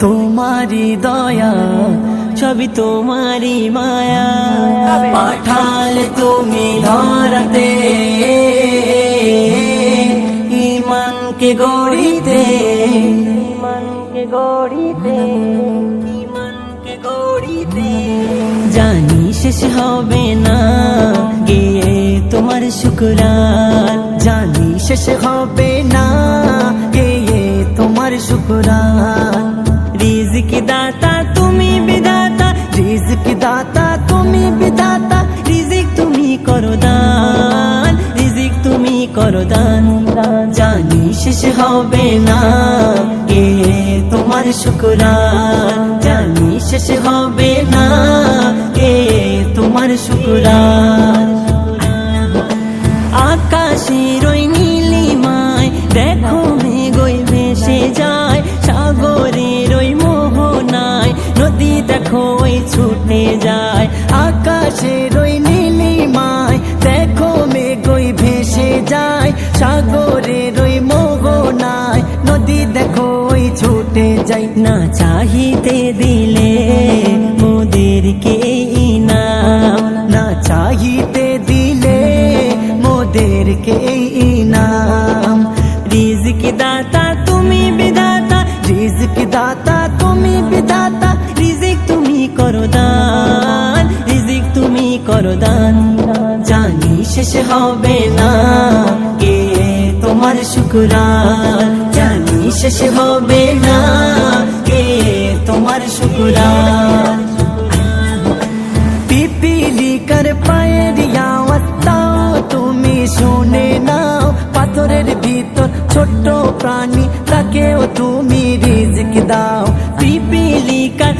তোমারি দয়া, সবই তোমারি মায়া। পাঠালে তুমি ধরাতে ইমানকে গড়িতে, ইমানকে গড়িতে, ইমানকে গড়িতে। জানি শেষ হবে না গিয়ে তোমার শুকরান, জানি শেষ হবে না গিয়ে তোমার শুকরান। রিজিক দাতা তুমি বিধাতা, রিজিক দাতা তুমি বিধাতা, রিজিক তুমি করো দান, রিজিক তুমি করো দান। জানি শেষ হবে না এ তোমার শুকরান, জানি শেষ হবে না এ তোমার শুকরান। আকাশের ওই নীলিমায় দেখো মেঘই ভেসে যায়, সাগরের ওই মোহনায় নদী দেখো ওই ছুটে যায়। আকাশের ওই নীলিমায় দেখো মেঘই ভেসে যায়, সাগরের ওই মোহনায় নদী দেখো ওই ছুটে যায়। না চাহিতে দিলে মোদেরকে ইনাম, না চাহিতে দিলে মোদেরকে ইনাম। রিজিক দাতা তুমি বিধাতা, রিজিক দাতা তুমি বিধাতা, রিজিক তুমি করো দান, রিজিক তুমি করো দান। জানি শেষ হবে না কে তোমার শুকরান, জানি শেষ হবে না কে তোমার শুকরান। পিপিলিকার পায়ের আওয়াজ তাও তুমি শুনে নাও, পাথরের ভিতর ছোট্ট প্রাণী তাকেও তুমি রিজিক দাও। পিপিলিকার